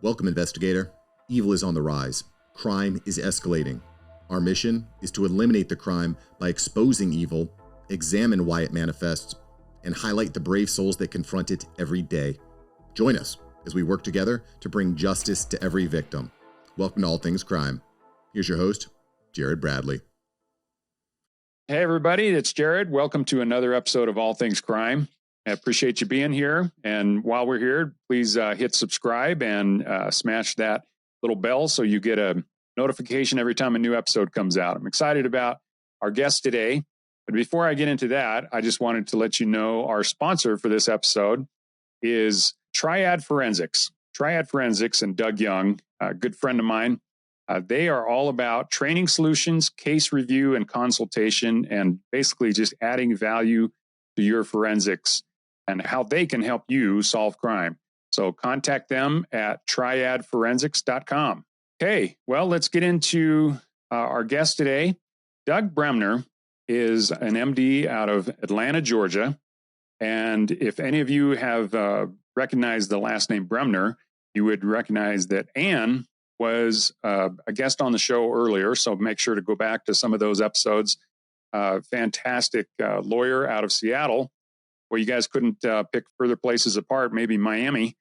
Welcome, investigator. Evil is on the rise. Crime is escalating. Our mission is to eliminate the crime by exposing evil, examine why it manifests, and highlight the brave souls that confront it every day. Join us as we work together to bring justice to every victim. Welcome to All Things Crime. Here's your host, Jared Bradley. Hey, everybody, it's Jared. Welcome to another episode of All Things Crime. I appreciate you being here. And while we're here, please hit subscribe and smash that little bell so you get a notification every time a new episode comes out. I'm excited about our guest today. But before I get into that, I just wanted to let you know our sponsor for this episode is Triad Forensics. Triad Forensics and Doug Young, a good friend of mine. They are all about training solutions, case review, and consultation, and basically just adding value to your forensics and how they can help you solve crime. So contact them at triadforensics.com. Okay, well, let's get into our guest today. Doug Bremner is an MD out of Atlanta, Georgia. And if any of you have recognized the last name Bremner, you would recognize that Ann was a guest on the show earlier. So make sure to go back to some of those episodes. Fantastic lawyer out of Seattle. Well, you guys couldn't pick further places apart, maybe Miami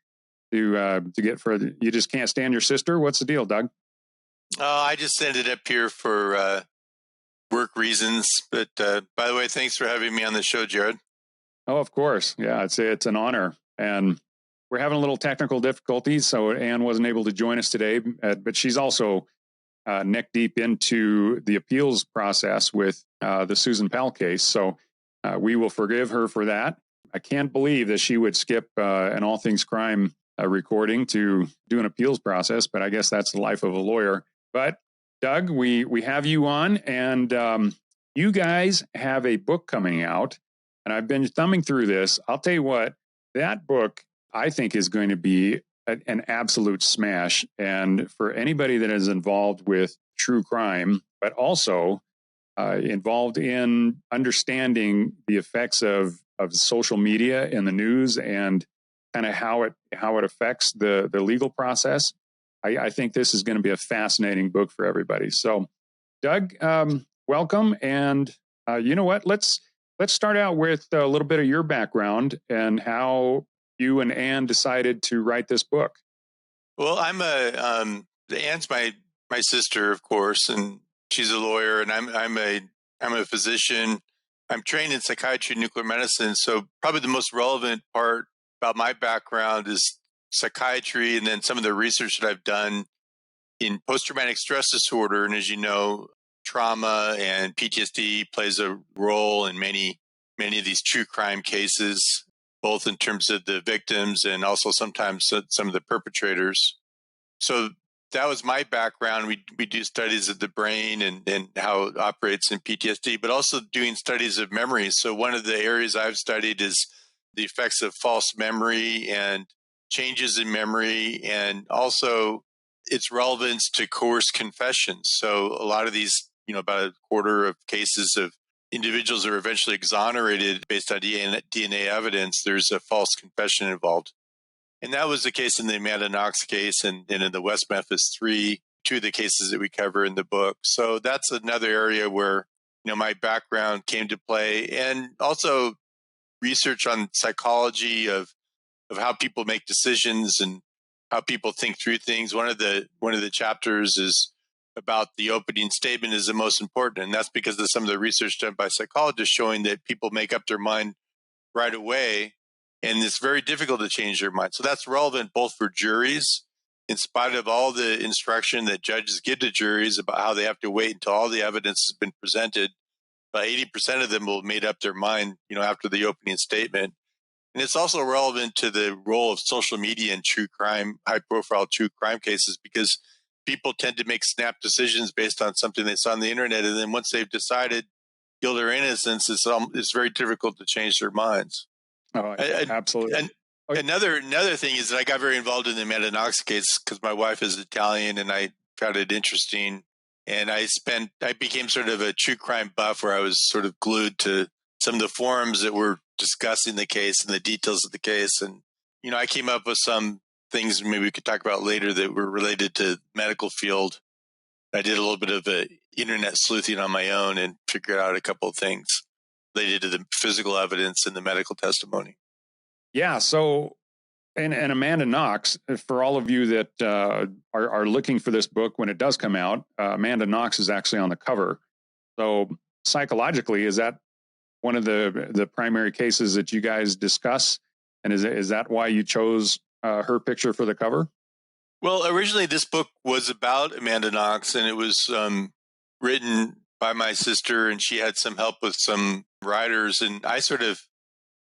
to get further. You just can't stand your sister? What's the deal, Doug? I just ended up here for work reasons. But by the way, thanks for having me on the show, Jared. Oh, of course. Yeah, it's an honor. And we're having a little technical difficulties, so Ann wasn't able to join us today. But she's also neck deep into the appeals process with the Susan Powell case. So we will forgive her for that. I can't believe that she would skip an All Things Crime recording to do an appeals process, but I guess that's the life of a lawyer. But Doug, we have you on, and you guys have a book coming out, and I've been thumbing through this. I'll tell you what, that book I think is going to be an absolute smash. And for anybody that is involved with true crime, but also involved in understanding the effects of social media in the news and kind of how it affects the legal process, I think this is going to be a fascinating book for everybody. So, Doug, welcome. And you know what? Let's start out with a little bit of your background and how you and Ann decided to write this book. Well, Ann's my sister, of course, and she's a lawyer, and I'm a physician. I'm trained in psychiatry and nuclear medicine. So probably the most relevant part about my background is psychiatry, and then some of the research that I've done in post-traumatic stress disorder. And as you know, trauma and PTSD plays a role in many of these true crime cases, both in terms of the victims and also sometimes some of the perpetrators. So that was my background. We do studies of the brain and how it operates in PTSD, but also doing studies of memory. So one of the areas I've studied is the effects of false memory and changes in memory, and also its relevance to coerced confessions. So a lot of these, about a quarter of cases of individuals are eventually exonerated based on DNA evidence. There's a false confession involved. And that was the case in the Amanda Knox case and in the West Memphis 3, two of the cases that we cover in the book. So that's another area where, my background came to play, and also research on psychology of how people make decisions and how people think through things. One of the chapters is about the opening statement is the most important. And that's because of some of the research done by psychologists showing that people make up their mind right away, and it's very difficult to change their mind. So that's relevant both for juries, in spite of all the instruction that judges give to juries about how they have to wait until all the evidence has been presented. About 80% of them will have made up their mind, after the opening statement. And it's also relevant to the role of social media in true crime, high-profile true crime cases, because people tend to make snap decisions based on something they saw on the internet, and then once they've decided guilt or innocence, it's very difficult to change their minds. Oh, absolutely. And another thing is that I got very involved in the Amanda Knox case because my wife is Italian, and I found it interesting. And I became sort of a true crime buff, where I was sort of glued to some of the forums that were discussing the case and the details of the case. And, I came up with some things maybe we could talk about later that were related to medical field. I did a little bit of internet sleuthing on my own and figured out a couple of things related to the physical evidence and the medical testimony. Yeah. So, and Amanda Knox, for all of you that are looking for this book when it does come out, Amanda Knox is actually on the cover. So psychologically, is that one of the primary cases that you guys discuss? And is that why you chose her picture for the cover? Well, originally this book was about Amanda Knox, and it was written by my sister, and she had some help with some writers, and I sort of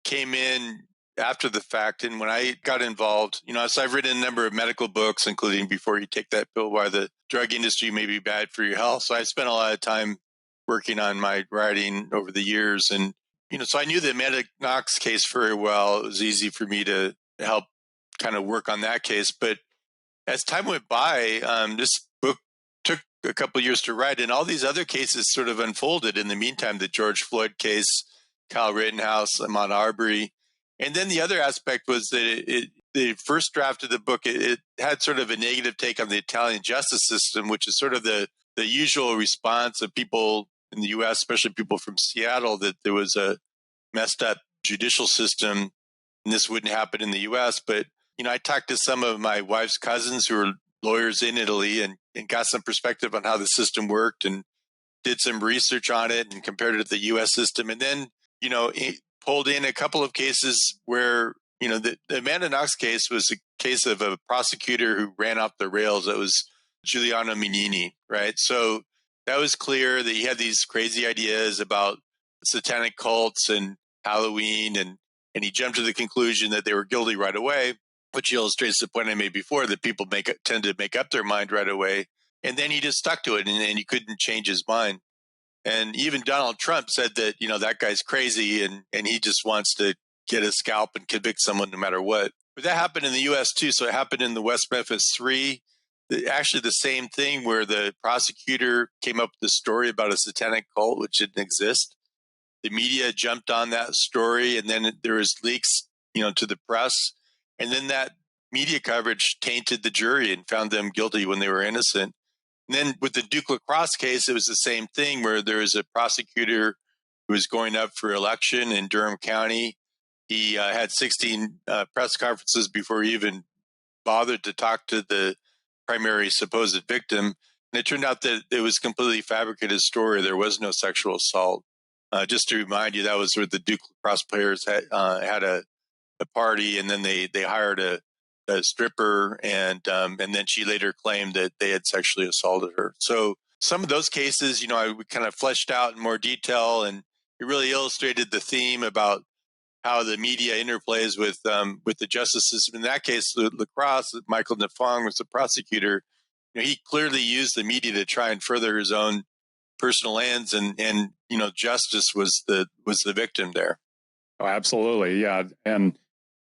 came in after the fact. And when I got involved, so I've written a number of medical books, including Before You Take That Pill, Why the Drug Industry May Be Bad for Your Health. So I spent a lot of time working on my writing over the years. And, so I knew the Amanda Knox case very well. It was easy for me to help kind of work on that case. But as time went by, this book took a couple of years to write, and all these other cases sort of unfolded in the meantime. The George Floyd case, Kyle Rittenhouse, Ahmaud Arbery. And then the other aspect was that the first draft of the book, it had sort of a negative take on the Italian justice system, which is sort of the usual response of people in the U.S., especially people from Seattle, that there was a messed up judicial system and this wouldn't happen in the U.S. But, I talked to some of my wife's cousins who are lawyers in Italy and got some perspective on how the system worked and did some research on it and compared it to the U.S. system. And then, pulled in a couple of cases where, the Amanda Knox case was a case of a prosecutor who ran off the rails. That was Giuliano Mignini, right? So that was clear that he had these crazy ideas about satanic cults and Halloween, and he jumped to the conclusion that they were guilty right away, which illustrates the point I made before, that people tend to make up their mind right away. And then he just stuck to it, and he couldn't change his mind. And even Donald Trump said that, that guy's crazy and he just wants to get a scalp and convict someone no matter what. But that happened in the U.S. too. So it happened in the West Memphis 3. Actually, the same thing, where the prosecutor came up with a story about a satanic cult, which didn't exist. The media jumped on that story, and then there was leaks, to the press. And then that media coverage tainted the jury and found them guilty when they were innocent. And then with the Duke Lacrosse case, it was the same thing, where there was a prosecutor who was going up for election in Durham County. He had 16 press conferences before he even bothered to talk to the primary supposed victim. And it turned out that it was completely fabricated story. There was no sexual assault. Just to remind you, that was where the Duke Lacrosse players had a party, and then they hired a stripper, and then she later claimed that they had sexually assaulted her. So some of those cases, we kind of fleshed out in more detail, and it really illustrated the theme about how the media interplays with the justice system. In that case, Lacrosse, Michael Nafong was the prosecutor. He clearly used the media to try and further his own personal ends, and justice was the victim there. Oh, absolutely, yeah. And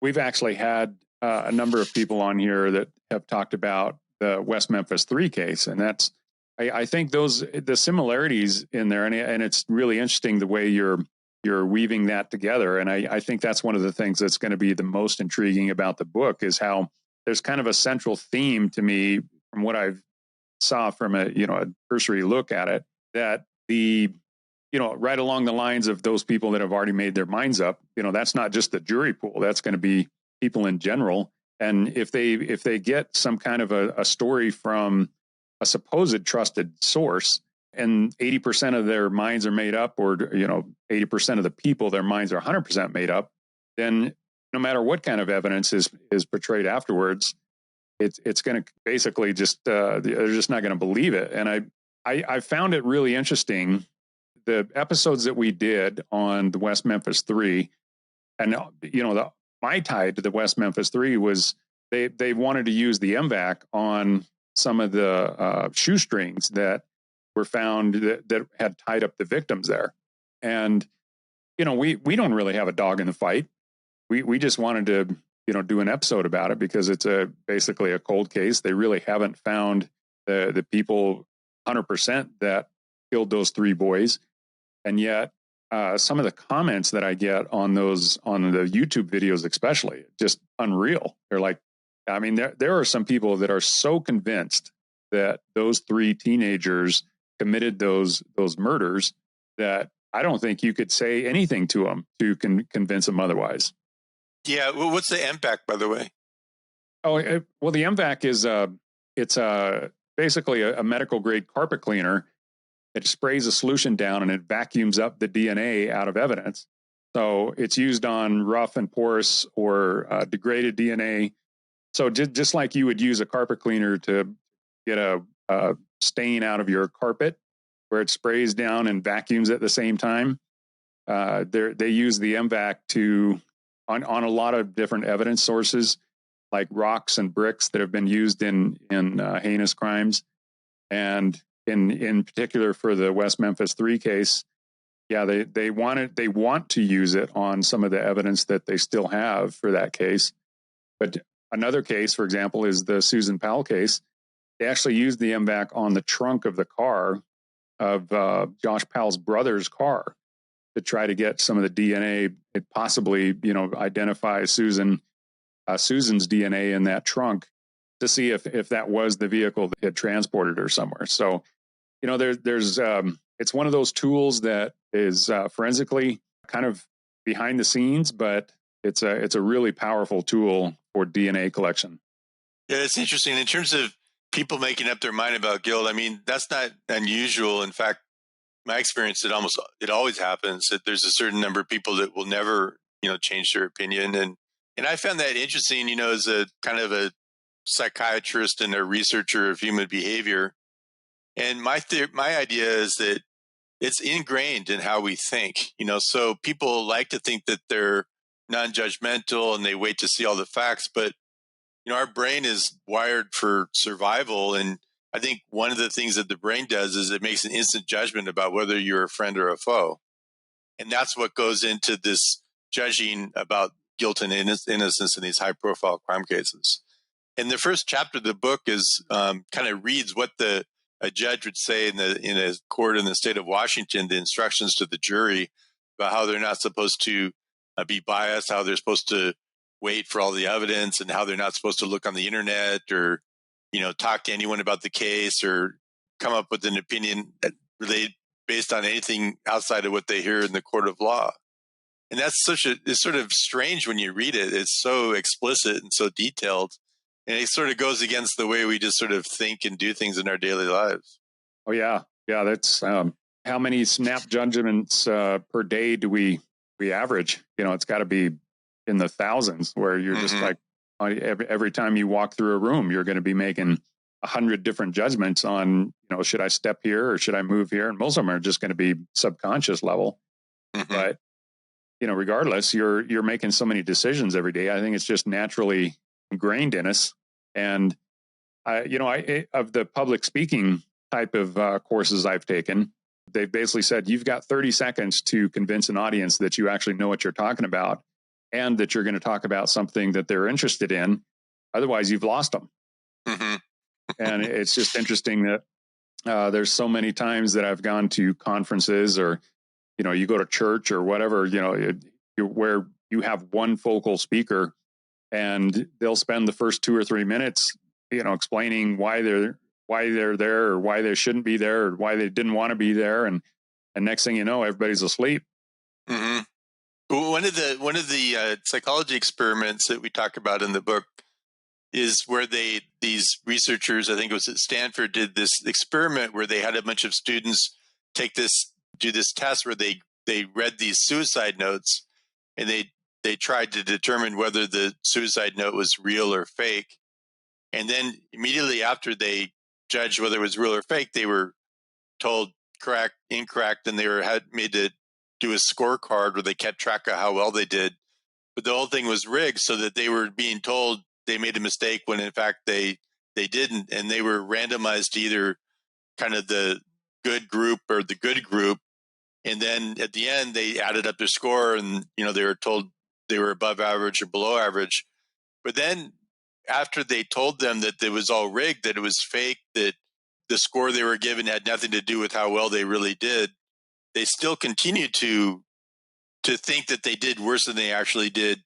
we've actually had a number of people on here that have talked about the West Memphis 3 case, and that's I think the similarities in there, and it's really interesting the way you're weaving that together. And I think that's one of the things that's going to be the most intriguing about the book, is how there's kind of a central theme to me from what I've saw from a cursory look at it, that right along the lines of those people that have already made their minds up, that's not just the jury pool, that's going to be people in general. And if they get some kind of a story from a supposed trusted source, and 80% of their minds are made up, or 80% of the people, their minds are 100% made up, then no matter what kind of evidence is portrayed afterwards, it's going to basically just they're just not going to believe it. And I found it really interesting, the episodes that we did on the West Memphis 3, and my tie to the West Memphis 3 was they wanted to use the M-Vac on some of the shoestrings that were found that had tied up the victims there. And we don't really have a dog in the fight. We just wanted to do an episode about it, because it's basically a cold case. They really haven't found the people 100% that killed those 3 boys. And yet some of the comments that I get on the YouTube videos, especially, just unreal. They're like, I mean, there are some people that are so convinced that those three teenagers committed those murders that I don't think you could say anything to them to convince them otherwise. Yeah. Well, what's the M-Vac, by the way? Oh, well, the M-Vac is basically a medical grade carpet cleaner. It sprays a solution down and it vacuums up the DNA out of evidence. So it's used on rough and porous or degraded DNA. So just like you would use a carpet cleaner to get a stain out of your carpet, where it sprays down and vacuums at the same time, they use the M-Vac on a lot of different evidence sources, like rocks and bricks that have been used in heinous crimes, and in particular for the West Memphis 3 case. Yeah, they want to use it on some of the evidence that they still have for that case. But another case, for example, is the Susan Powell case. They actually used the M-Vac on the trunk of the car of Josh Powell's brother's car to try to get some of the DNA, possibly, identify Susan's DNA in that trunk to see if that was the vehicle that had transported her somewhere. So, there's it's one of those tools that is forensically kind of behind the scenes, but it's a really powerful tool for DNA collection. Yeah, it's interesting in terms of people making up their mind about guilt. I mean, that's not unusual. In fact, my experience, it always happens that there's a certain number of people that will never, change their opinion. And I found that interesting, as a kind of a psychiatrist and a researcher of human behavior. And my idea is that it's ingrained in how we think, so people like to think that they're non-judgmental and they wait to see all the facts, but our brain is wired for survival. And I think one of the things that the brain does is it makes an instant judgment about whether you're a friend or a foe. And that's what goes into this judging about guilt and innocence in these high profile crime cases. And the first chapter of the book is kind of reads what a judge would say in a court in the state of Washington, the instructions to the jury about how they're not supposed to be biased, how they're supposed to wait for all the evidence, and how they're not supposed to look on the internet or, talk to anyone about the case or come up with an opinion related based on anything outside of what they hear in the court of law. And that's it's sort of strange when you read it. It's so explicit and so detailed. And it sort of goes against the way we just sort of think and do things in our daily lives. Oh, yeah. Yeah, that's how many snap judgments per day do we average? It's got to be in the thousands, where you're just like, every time you walk through a room, you're going to be making 100 different judgments on, should I step here or should I move here? And most of them are just going to be subconscious level. But, regardless, you're making so many decisions every day. I think it's just naturally ingrained in us. And I of the public speaking type of courses I've taken, they've basically said you've got 30 seconds to convince an audience that you actually know what you're talking about and that you're going to talk about something that they're interested in. Otherwise, you've lost them. And it's just interesting that there's so many times that I've gone to conferences or, you go to church or whatever, where you have one focal speaker and they'll spend the first 2 or 3 minutes, explaining why they're there or why they shouldn't be there or why they didn't want to be there. And next thing you know, everybody's asleep. Well, one of the psychology experiments that we talk about in the book is where these researchers, I think it was at Stanford, did this experiment where they had a bunch of students do this test where they read these suicide notes and they tried to determine whether the suicide note was real or fake. And then immediately after they judged whether it was real or fake, they were told correct, incorrect, and they had made to do a scorecard where they kept track of how well they did. But the whole thing was rigged so that they were being told they made a mistake when in fact they didn't. And they were randomized to either kind of the good group or the good group. And then at the end, they added up their score and, they were told they were above average or below average. But then after they told them that it was all rigged, that it was fake, that the score they were given had nothing to do with how well they really did, they still continued to think that they did worse than they actually did.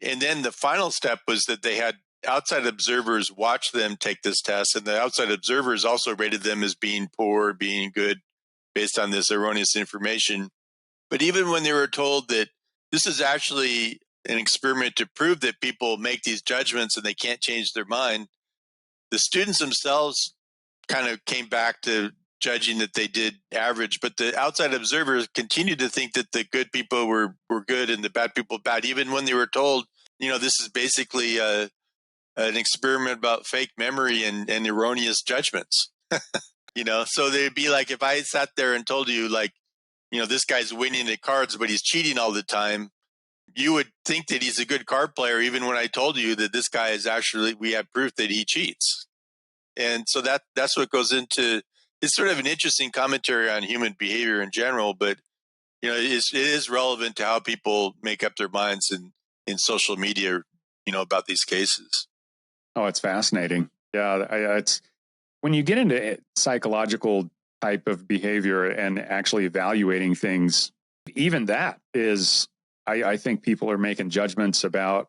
And then the final step was that they had outside observers watched them take this test, and the outside observers also rated them as being poor, being good, based on this erroneous information. But even when they were told that this is actually an experiment to prove that people make these judgments and they can't change their mind, the students themselves kind of came back to judging that they did average, but the outside observers continued to think that the good people were good and the bad people bad, even when they were told, this is basically an experiment about fake memory and erroneous judgments. So they'd be like, if I sat there and told you, like, this guy's winning at cards, but he's cheating all the time, you would think that he's a good card player, even when I told you that this guy is actually, we have proof that he cheats. And so that's what goes into, it's sort of an interesting commentary on human behavior in general, but it is relevant to how people make up their minds in social media, about these cases. Oh, it's fascinating. Yeah, it's when you get into psychological type of behavior and actually evaluating things, even that is, I think people are making judgments about,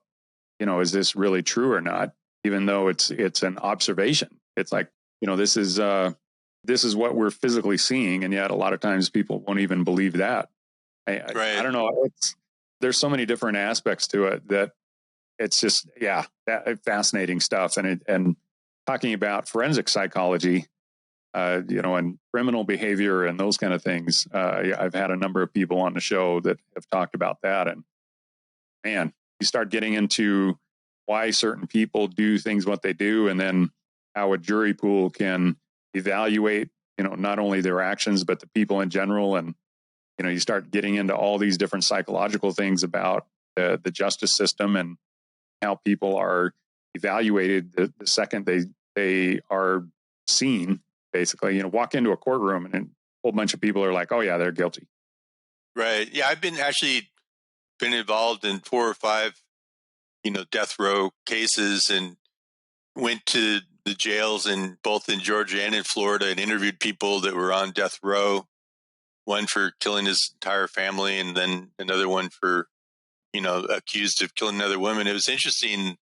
is this really true or not? Even though it's an observation. It's like, this is what we're physically seeing, and yet a lot of times people won't even believe that. I don't know. There's so many different aspects to it that it's just, fascinating stuff. And talking about forensic psychology, and criminal behavior and those kind of things. I've had a number of people on the show that have talked about that. And man, you start getting into why certain people do things what they do, and then how a jury pool can evaluate, not only their actions, but the people in general. And, you start getting into all these different psychological things about the justice system and how people are evaluated the second they are seen. Basically, walk into a courtroom and a whole bunch of people are like, oh yeah, they're guilty. Right. Yeah. I've been involved in 4 or 5, death row cases, and went to the jails both in Georgia and in Florida and interviewed people that were on death row, one for killing his entire family, and then another one for, accused of killing another woman. It was interesting,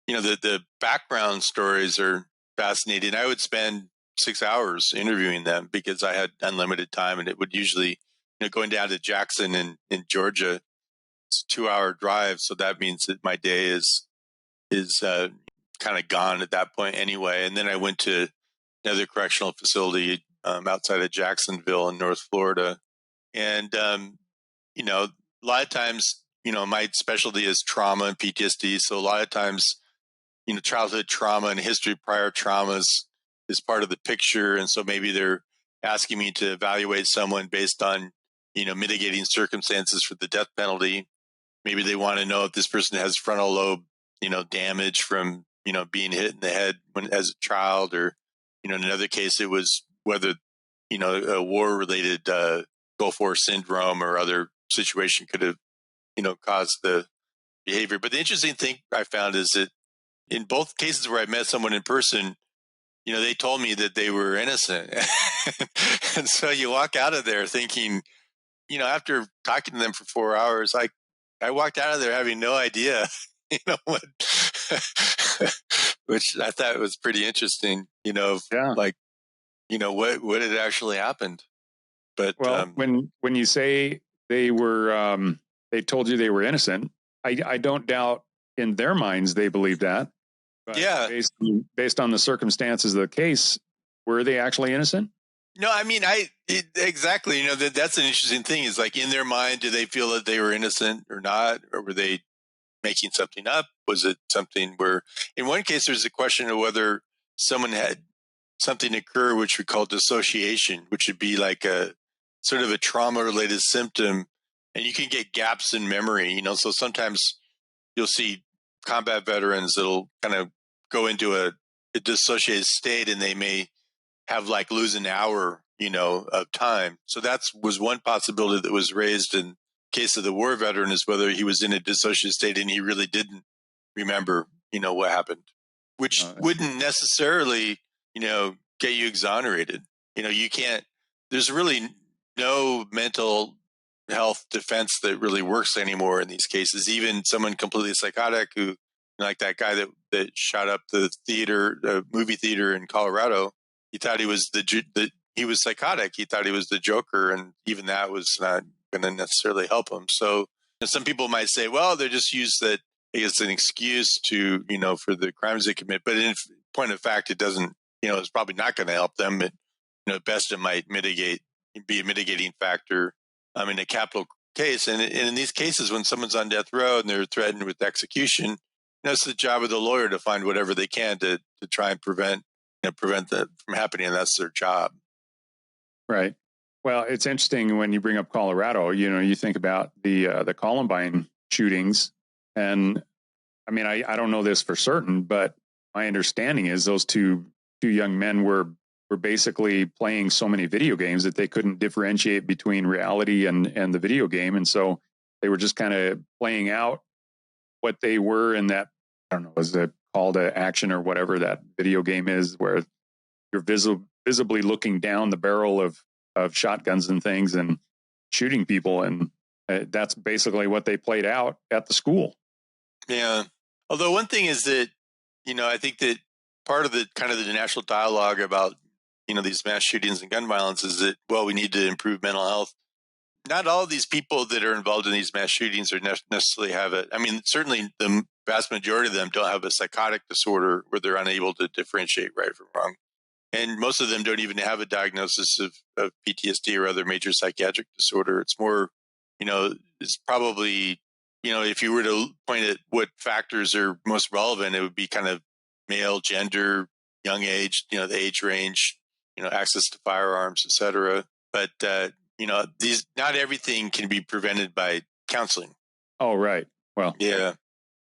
the background stories are fascinating. I would spend 6 hours interviewing them because I had unlimited time, and it would usually, going down to Jackson in Georgia, it's a 2-hour drive. So that means that my day is kind of gone at that point anyway. And then I went to another correctional facility outside of Jacksonville in North Florida. And, a lot of times, my specialty is trauma and PTSD. So a lot of times, childhood trauma and history of prior traumas is part of the picture. And so maybe they're asking me to evaluate someone based on, mitigating circumstances for the death penalty. Maybe they want to know if this person has frontal lobe, damage from, being hit in the head as a child, or, in another case, it was whether, a war-related Gulf War syndrome or other situation could have, caused the behavior. But the interesting thing I found is that in both cases where I met someone in person, they told me that they were innocent. And so you walk out of there thinking, after talking to them for 4 hours, I walked out of there having no idea, what, which I thought was pretty interesting, like, what had actually happened. But when you say they were, they told you they were innocent, I don't doubt in their minds they believe that. But yeah, based on the circumstances of the case, were they actually innocent? No, I mean, exactly. That's an interesting thing. Is like, in their mind, do they feel that they were innocent or not, or were they making something up? Was it something where, in one case, there's a question of whether someone had something occur, which we call dissociation, which would be like a sort of a trauma-related symptom, and you can get gaps in memory. So sometimes you'll see combat veterans that'll kind of go into a dissociated state, and they may have like lose an hour, of time. So that was one possibility that was raised in case of the war veteran, is whether he was in a dissociative state and he really didn't remember, what happened, which wouldn't necessarily, get you exonerated. You can't, there's really no mental health defense that really works anymore in these cases. Even someone completely psychotic who Like that guy that shot up the movie theater in Colorado. He thought he was he was psychotic. He thought he was the Joker, and even that was not going to necessarily help him. So some people might say, well, they just use that as an excuse to, for the crimes they commit. But in point of fact, it doesn't, it's probably not going to help them. At best, it might be a mitigating factor in a capital case. And in these cases, when someone's on death row and they're threatened with execution, it's the job of the lawyer to find whatever they can to try and prevent that from happening. And that's their job. Right. Well, it's interesting when you bring up Colorado. You think about the Columbine shootings, and I mean, I don't know this for certain, but my understanding is those two young men were basically playing so many video games that they couldn't differentiate between reality and the video game, and so they were just kind of playing out what they were in that. I don't know, is it called to action or whatever that video game is, where you're visibly looking down the barrel of shotguns and things and shooting people. And that's basically what they played out at the school. Yeah. Although one thing is that, I think that part of the kind of the national dialogue about, these mass shootings and gun violence is that, well, we need to improve mental health. Not all of these people that are involved in these mass shootings are necessarily have it. I mean, certainly the vast majority of them don't have a psychotic disorder where they're unable to differentiate right from wrong. And most of them don't even have a diagnosis of PTSD or other major psychiatric disorder. It's more, it's probably, if you were to point at what factors are most relevant, it would be kind of male, gender, young age, the age range, access to firearms, et cetera. But, not everything can be prevented by counseling. Oh, right. Well, yeah.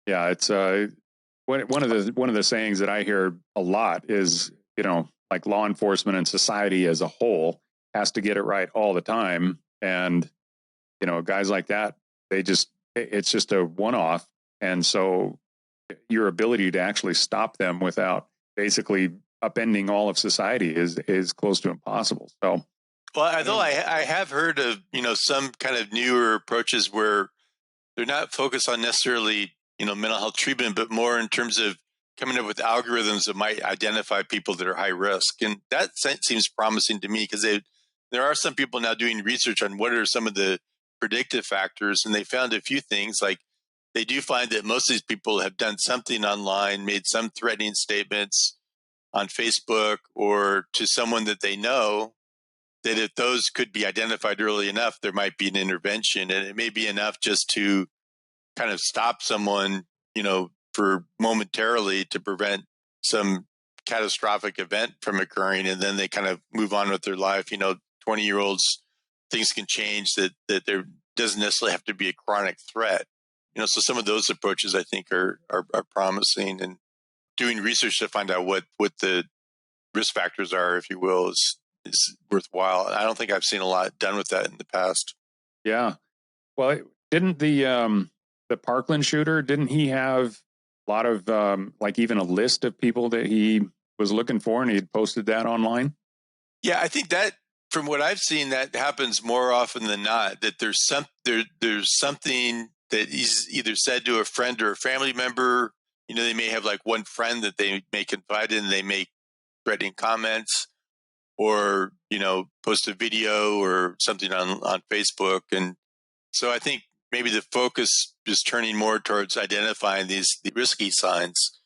It's one of the sayings that I hear a lot is, like law enforcement and society as a whole has to get it right all the time. And, guys like that, it's just a one-off. And so your ability to actually stop them without basically upending all of society is close to impossible. So, well, although I have heard of, some kind of newer approaches where they're not focused on necessarily, mental health treatment, but more in terms of coming up with algorithms that might identify people that are high risk. And that seems promising to me because there are some people now doing research on what are some of the predictive factors. And they found a few things. Like they do find that most of these people have done something online, made some threatening statements on Facebook or to someone that they know, that if those could be identified early enough, there might be an intervention. And it may be enough just to kind of stop someone, for momentarily to prevent some catastrophic event from occurring. And then they kind of move on with their life. 20-year-olds, things can change that there doesn't necessarily have to be a chronic threat. So some of those approaches I think are promising, and doing research to find out what the risk factors are, if you will, is worthwhile. I don't think I've seen a lot done with that in the past. Yeah. Well, didn't the Parkland shooter, didn't he have a lot of like even a list of people that he was looking for, and he had posted that online? Yeah, I think that from what I've seen, that happens more often than not, that there's something that he's either said to a friend or a family member. They may have like one friend that they may confide in, they make threatening comments or, post a video or something on Facebook. And so I think maybe the focus is turning more towards identifying the risky signs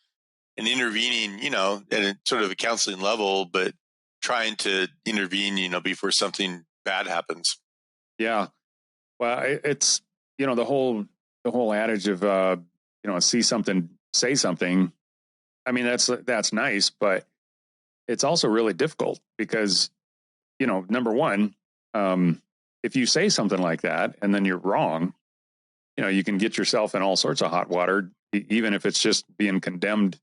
and intervening, at a sort of a counseling level, but trying to intervene, before something bad happens. Yeah. Well, it's, the whole adage of, see something, say something. I mean, that's nice, but it's also really difficult because, number one, if you say something like that and then you're wrong, you can get yourself in all sorts of hot water, even if it's just being condemned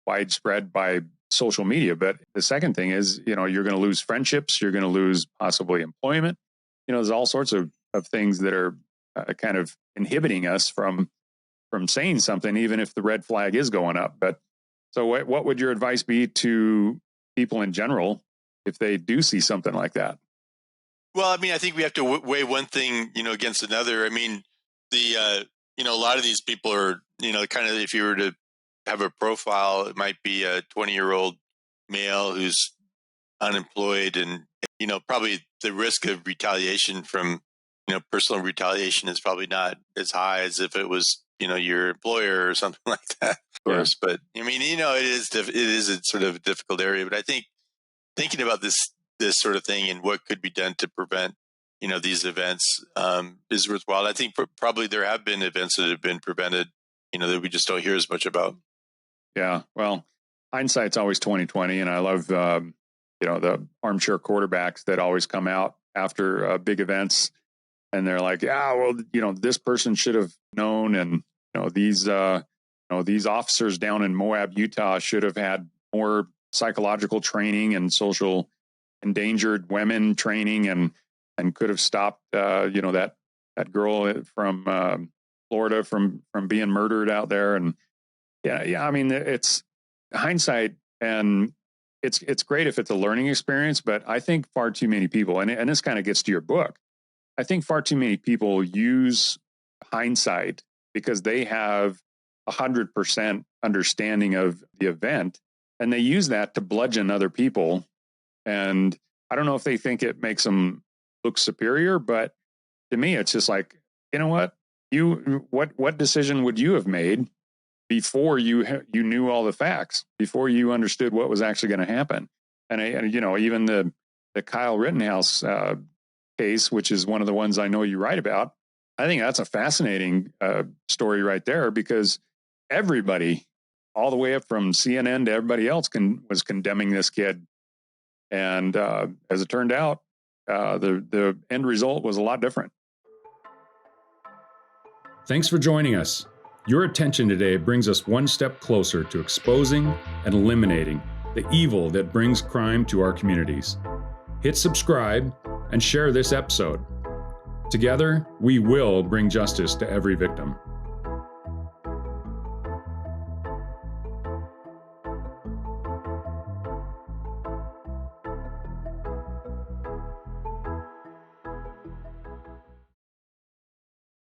widespread by social media. But the second thing is, you're going to lose friendships, you're going to lose possibly employment. There's all sorts of things that are kind of inhibiting us from saying something, even if the red flag is going up. But so what would your advice be to people in general if they do see something like that? Well, I mean, I think we have to weigh one thing, against another. I mean, a lot of these people are, kind of, if you were to have a profile. It might be a 20-year-old male who's unemployed, and probably the risk of retaliation from personal retaliation is probably not as high as if it was your employer or something like that, of course. But I mean, it is a sort of a difficult area. But I think thinking about this sort of thing and what could be done to prevent these events is worthwhile. I think probably there have been events that have been prevented that we just don't hear as much about. Yeah, well, hindsight's always 20/20, and I love the armchair quarterbacks that always come out after big events, and they're like, yeah, well, this person should have known, and these officers down in Moab, Utah, should have had more psychological training and social endangered women training, and could have stopped that girl from Florida from being murdered out there. And yeah, I mean, it's hindsight, and it's great if it's a learning experience, but I think far too many people, and this kind of gets to your book, I think far too many people use hindsight because they have 100% understanding of the event, and they use that to bludgeon other people. And I don't know if they think it makes them look superior, but to me, it's just like, what decision would you have made before you knew all the facts, before you understood what was actually going to happen? And even the Kyle Rittenhouse case, which is one of the ones I know you write about, I think that's a fascinating story right there, because everybody, all the way up from CNN to everybody else, was condemning this kid. And as it turned out, the end result was a lot different. Thanks for joining us. Your attention today brings us one step closer to exposing and eliminating the evil that brings crime to our communities. Hit subscribe and share this episode. Together, we will bring justice to every victim.